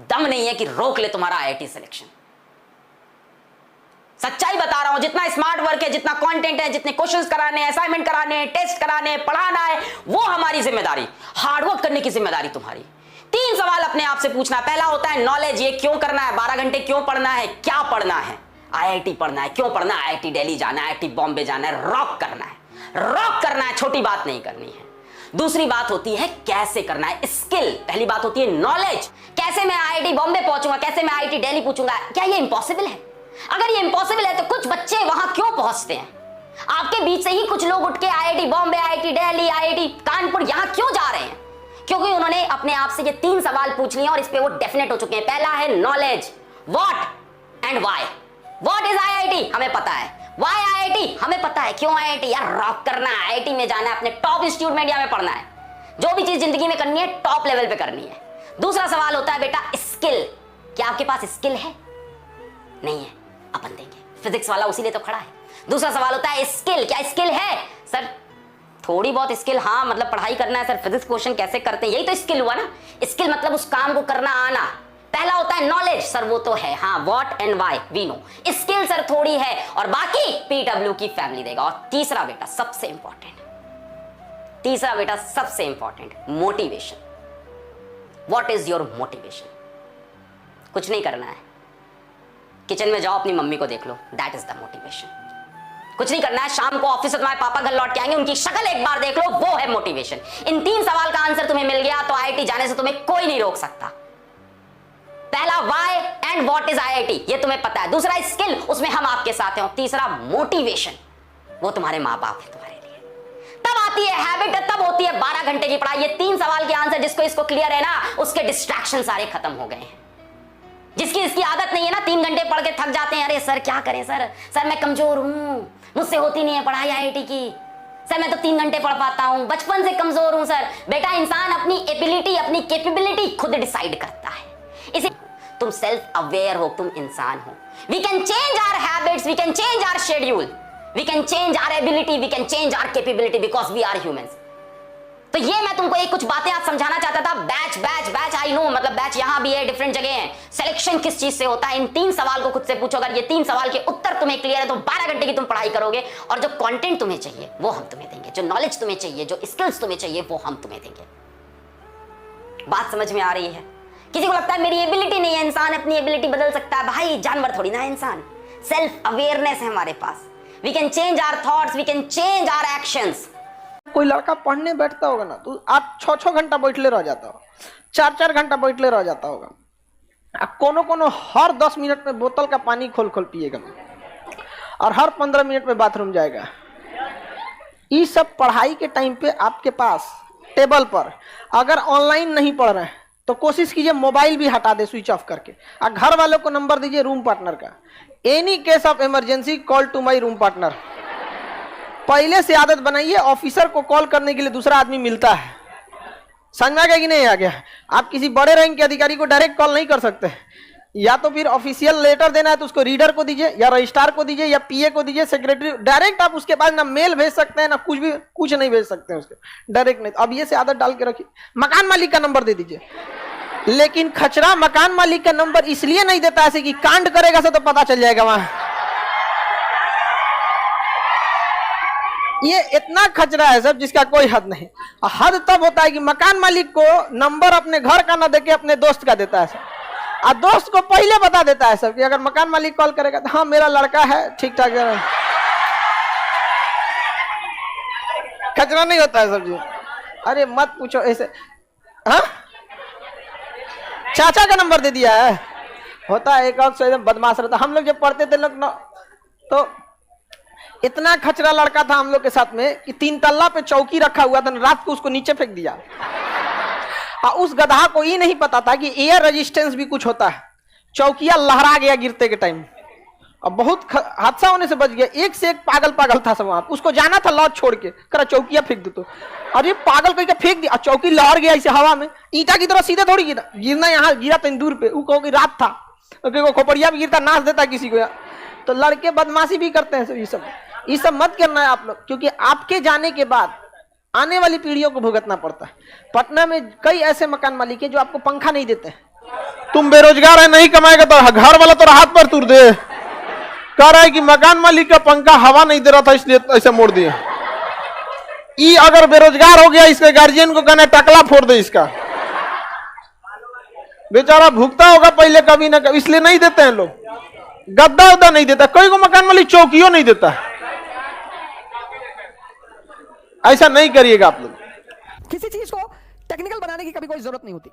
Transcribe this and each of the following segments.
दम नहीं है कि रोक ले तुम्हारा आईआईटी सिलेक्शन। सच्चाई बता रहा हूं, जितना स्मार्ट वर्क है, जितना कंटेंट है, जितने क्वेश्चंस कराने हैं, असाइनमेंट कराने हैं, टेस्ट कराने हैं, पढ़ाना है, वो हमारी जिम्मेदारी। हार्डवर्क करने की जिम्मेदारी तुम्हारी। 3 सवाल अपने आप से पूछना। पहला होता है नॉलेज, ये क्यों करना है, 12 घंटे क्यों पढ़ना है, क्या पढ़ना है, आईआईटी पढ़ना है, क्यों पढ़ना है, आईआईटी दिल्ली जाना है, आईआईटी बॉम्बे जाना है, रॉक करना है, रॉक करना है, छोटी बात नहीं करनी है। दूसरी बात होती है कैसे करना है, स्किल। पहली बात होती है नॉलेज, कैसे मैं आईआईटी बॉम्बे पहुंचूंगा, कैसे मैं आईआईटी दिल्ली पूछूंगा, क्या ये इंपॉसिबल है? अगर ये इंपॉसिबल है तो कुछ बच्चे वहां क्यों पहुंचते हैं? आपके बीच से ही कुछ लोग उठ के IIT Bombay, IIT Delhi, IIT Kanpur यहां क्यों जा रहे हैं? क्योंकि उन्होंने अपने आप से ये 3 सवाल पूछ लिए और इस पे वो डेफिनेट हो चुके हैं। पहला है knowledge, what and why. What is IIT, हमें पता है। व्हाई आईआईटी, हमें पता है। क्यों आईआईटी? यार रॉक करना है, आईआईटी में जाना है, अपने टॉप इंस्टीट्यूट में इंडिया में पढ़ना है। जो भी चीज जिंदगी में करनी है टॉप लेवल पे करनी है। दूसरा सवाल होता है बेटा स्किल, क्या आपके पास स्किल है? नहीं है, अपन देंगे। फिजिक्स वाला उसी लिए तो खड़ा है। दूसरा सवाल होता है स्किल, क्या स्किल है? सर थोड़ी बहुत स्किल, हाँ मतलब पढ़ाई करना है सर, फिजिक्स क्वेश्चन कैसे करते हैं, यही तो स्किल हुआ ना। स्किल मतलब उस काम को करना आना। पहला होता है नॉलेज, सर वो तो है, हाँ what and why we know. Skill sir थोड़ी है और बाकी पीडब्ल्यू की फैमिली देगा। और तीसरा बेटा सबसे इंपॉर्टेंट, तीसरा बेटा सबसे important, motivation. What is your motivation? कुछ नहीं करना है, किचन में जाओ अपनी मम्मी को देख लो, दैट इज द मोटिवेशन। कुछ नहीं करना है, शाम को ऑफिस से तुम्हारे पापा घर लौट के आएंगे, उनकी शक्ल एक बार देख लो, वो है मोटिवेशन। इन 3 सवाल का आंसर तुम्हें मिल गया तो आईआईटी जाने से तुम्हें कोई नहीं रोक सकता। पहला why and what is IIT, ये तुम्हें पता है। दूसरा स्किल, उसमें हम आपके साथ हैं। और तीसरा मोटिवेशन, वो तुम्हारे माँ बाप है तुम्हारे लिए। तब आती है हैबिट, तब होती है 12 घंटे की पढ़ाई। ये 3 सवाल के आंसर जिसको इसको क्लियर है ना, उसके डिस्ट्रैक्शन सारे खत्म हो गए हैं। जिसकी इसकी आदत नहीं है ना, 3 घंटे पढ़ के थक जाते हैं, अरे सर क्या करें सर मैं कमजोर हूं, मुझसे होती नहीं है पढ़ाई आईआईटी की, सर मैं तो 3 घंटे पढ़ पाता हूं, बचपन से कमजोर हूं सर। बेटा इंसान अपनी एबिलिटी, अपनी कैपेबिलिटी खुद डिसाइड करता है। इसे तुम सेल्फ अवेयर हो, तुम इंसान हो। We can change our habits, we can change our schedule, we can change our ability, we can change our capability because we are humans. तो ये मैं तुमको एक कुछ बातें आज समझाना चाहता था। Batch batch batch I know, मतलब बैच यहां भी है, डिफरेंट जगह है। सिलेक्शन किस चीज से होता है, इन 3 सवाल को खुद से पूछो। अगर ये 3 सवाल के उत्तर तुम्हें क्लियर है तो 12 घंटे की तुम पढ़ाई करोगे और जो कंटेंट तुम्हें चाहिए वो हम तुम्हें देंगे, जो नॉलेज तुम्हें चाहिए, जो स्किल्स तुम्हें चाहिए वो हम तुम्हें देंगे। बात समझ में आ रही है? किसी को लगता है मेरी एबिलिटी नहीं है, इंसान अपनी एबिलिटी बदल सकता है। भाई जानवर थोड़ी ना है इंसान, सेल्फ अवेयरनेस है हमारे पास। We can change our thoughts, we can change our actions. कोई लड़का पढ़ने बैठता होगा ना तो आप 6-6 घंटा बैठले रह जाता हो, 4-4 घंटा बैठले रह जाता होगा। अब कोनो हर 10 मिनट में बोतल का पानी खोल खोल पिएगा और हर 15 मिनट में बाथरूम जाएगा। ये सब पढ़ाई के टाइम पे आपके पास टेबल पर, अगर ऑनलाइन नहीं पढ़ रहे हैं तो कोशिश कीजिए मोबाइल भी हटा दे स्विच ऑफ करके, और घर वालों को नंबर दीजिए रूम पार्टनर का। Any case of emergency call to my room partner. पहले से आदत बनाइए, ऑफिसर को कॉल करने के लिए दूसरा आदमी मिलता है। समझ में आ गया कि नहीं आ गया? आप किसी बड़े रैंक के अधिकारी को डायरेक्ट कॉल नहीं कर सकते, या तो फिर ऑफिशियल लेटर देना है तो उसको रीडर को दीजिए, या रजिस्ट्रार को दीजिए, या पीए को दीजिए, सेक्रेटरी। डायरेक्ट आप उसके पास ना मेल भेज सकते हैं ना कुछ नहीं भेज सकते हैं उसके डायरेक्ट नहीं। अब ये से आदत डाल के रखिए। मकान मालिक का नंबर दे दीजिए, लेकिन खचरा मकान मालिक का नंबर इसलिए नहीं देता ऐसे कि कांड करेगा से तो पता चल जाएगा वहां। ये इतना खचरा है सब जिसका कोई हद नहीं। हद तब होता है कि मकान मालिक को नंबर अपने घर का ना देके अपने दोस्त का देता है सब, और दोस्त को पहले बता देता है सब कि अगर मकान मालिक कॉल करेगा तो हाँ मेरा लड़का है ठीक ठाक है। खचरा नहीं होता है सब जी, अरे मत पूछो ऐसे। हाँ चाचा का नंबर दे दिया है, होता है एक और बदमाश रहता। हम लोग जब पढ़ते थे लोग तो इतना खचरा लड़का था हम लोग के साथ में कि 3 तल्ला पे चौकी रखा हुआ था, रात को उसको नीचे फेंक दिया। और उस गधा को ये नहीं पता था कि एयर रेजिस्टेंस भी कुछ होता है। चौकिया लहरा गया गिरते के टाइम, और बहुत हादसा होने से बच गया। एक से एक पागल था सब वहां। उसको जाना था लॉज छोड़ के, करा चौकिया फेंक दो तो, अरे पागल करके फेंक दिया, चौकी लहर गया ऐसे हवा में। ईटा की तरह सीधे थोड़ी गिरा, गिरना यहाँ गिरा तंदूर पे। वो कहो रात था, खोपड़िया भी गिरता नाच देता किसी को। तो लड़के बदमाशी भी करते हैं सब। ये सब मत करना है आप लोग, क्योंकि आपके जाने के बाद आने वाली पीढ़ियों को भुगतना पड़ता है। पटना में कई ऐसे मकान मालिक हैं जो आपको पंखा नहीं देते हैं। तुम बेरोजगार है, नहीं कमाएगा तो घर वाला तो हाथ पर तुर दे। कह रहा है कि मकान मालिक का पंखा हवा नहीं दे रहा था इसलिए ऐसे मोड़ दिया। ये अगर बेरोजगार हो गया, इसके गार्जियन को कहना टकला फोड़ दे इसका, बेचारा भुगता होगा पहले कभी ना कभी, इसलिए नहीं देते हैं लोग। गद्दा उद्दा नहीं देता, कोई को मकान मालिक चौकियों नहीं देता। ऐसा नहीं करिएगा आप लोग। किसी चीज को टेक्निकल बनाने की कभी कोई जरूरत नहीं होती।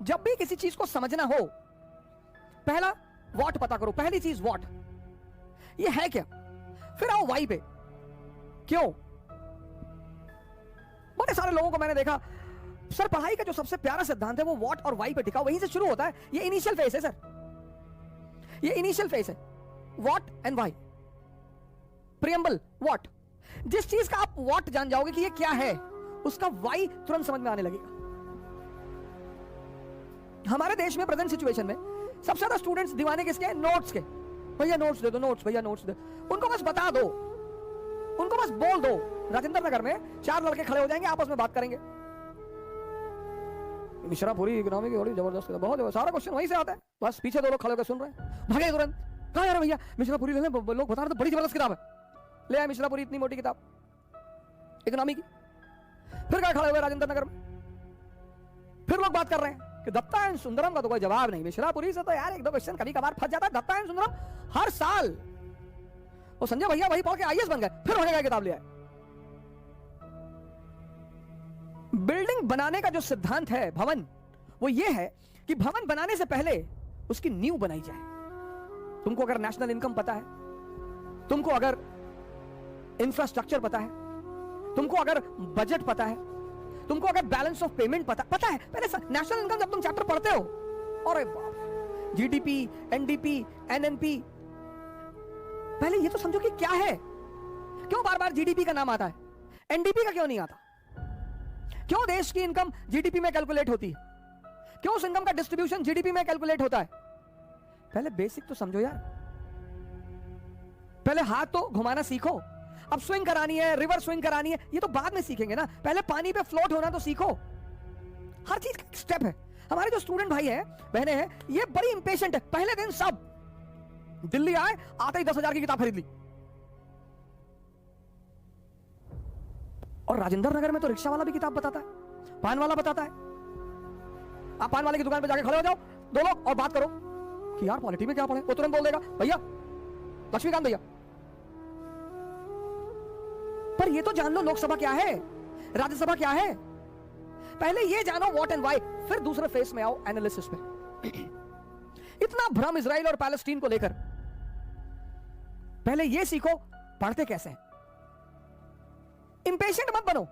जब भी किसी चीज को समझना हो, पहला व्हाट पता करो। पहली चीज व्हाट, ये है क्या, फिर आओ वाई पे। क्यों? बड़े सारे लोगों को मैंने देखा, सर पढ़ाई का जो सबसे प्यारा सिद्धांत है वो व्हाट और वाई पे टिका, वहीं से शुरू होता है। ये इनिशियल फेज है सर, ये इनिशियल फेज है। What and why, preamble what. जिस चीज का आप व्हाट जान जाओगे कि ये क्या है, उसका वाई तुरंत समझ में आने लगेगा। हमारे देश में प्रेजेंट सिचुएशन में सबसे ज्यादा स्टूडेंट्स दीवाने किसके हैं? नोट्स के। भैया नोट्स दे दो, नोट्स भैया नोट्स दे। उनको बस बता दो, उनको बस बोल दो। राजेंद्र नगर में 4 लड़के खड़े हो जाएंगे, आपस में बात करेंगे। मिश्रापुरी इकोनॉमी की बड़ी जबरदस्त, बहुत सारा क्वेश्चन वहीं से आता है। बस पीछे 2 लोग खड़े होकर सुन रहे हैं, भागे तुरंत। कहा यार भैया मिश्रापुरी ले लें, लोग बता रहे थे बड़ी जबरदस्त किताब है। ले आए मिश्रापुरी, इतनी मोटी किताब इकोनॉमी की। फिर क्या खड़े हुए राजेंद्र नगर में, फिर लोग बात कर रहे हैं कि दत्ता एंड सुंदरम का तो कोई जवाब नहीं। मिश्रापुरी से तो यार 1-2 क्वेश्चन कभी कभार फंस जाता है। दत्ता एंड सुंदरम हर साल वो संजय भैया वही पढ़ के आईएएस बन गए, फिर वही किताब ले आए। बिल्डिंग बनाने का जो सिद्धांत है भवन, वो ये है कि भवन बनाने से पहले उसकी नींव बनाई जाए। तुमको अगर नेशनल इनकम पता है, तुमको अगर इंफ्रास्ट्रक्चर पता है, तुमको अगर बजट पता है, तुमको अगर बैलेंस ऑफ पेमेंट पता है, पहले नेशनल इनकम जब तुम चैप्टर पढ़ते हो, अरे बाप, जीडीपी, एनडीपी, एनएनपी, पहले ये तो समझो कि क्या है। क्यों बार बार जीडीपी का नाम आता है, एनडीपी का क्यों नहीं आता? क्यों देश की इनकम जीडीपी में कैलकुलेट होती है? क्यों उस इनकम का डिस्ट्रीब्यूशन जीडीपी में कैलकुलेट होता है? पहले बेसिक तो समझो यार। पहले हाथ तो घुमाना सीखो। अब स्विंग करानी है, रिवर्स स्विंग करानी है, ये तो बाद में सीखेंगे ना। पहले पानी पे फ्लोट होना तो सीखो। हर चीज का स्टेप है। हमारे जो स्टूडेंट भाई हैं, बहनें हैं, ये बड़ी इंपेशेंट है। पहले दिन सब दिल्ली आए, आते ही 10,000 की किताब खरीद ली। और राजेंद्र नगर में तो रिक्शा वाला भी किताब बताता है, पान वाला बताता है। आप पान वाले की दुकान पे जाके खड़े हो जाओ, 2 लोग और बात करो कि यार पॉलिटी में क्या पढ़े, वो तुरंत बोल देगा भैया लक्ष्मीकांत भैया। पर ये तो जान लो लोकसभा क्या है, राज्यसभा क्या है। पहले ये जानो व्हाट एंड व्हाई, फिर दूसरे फेस में आओ एनालिसिस पे। इतना भ्रम इजराइल और पैलेस्टीन को लेकर, पहले ये सीखो पढ़ते कैसे हैं। इंपेशेंट मत बनो।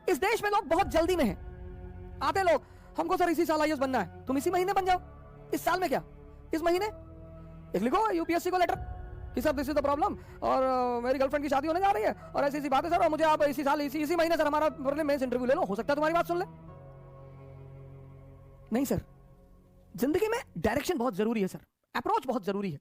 इस देश में लोग बहुत जल्दी में हैं। आते लोग, हमको सर इसी साल आईएएस बनना है, तुम इसी महीने बन जाओ। इस साल में क्या, इस महीने एक लिखो यूपीएससी को लेटर कि sir this is the problem, और मेरी गर्लफ्रेंड की शादी होने जा रही है, और ऐसी ऐसी बात है सर, और मुझे आप इसी साल इसी महीने सर हमारा मेंस इंटरव्यू ले लो, हो सकता है तुम्हारी बात सुन ले। नहीं सर, जिंदगी में डायरेक्शन बहुत जरूरी है सर, अप्रोच बहुत जरूरी है।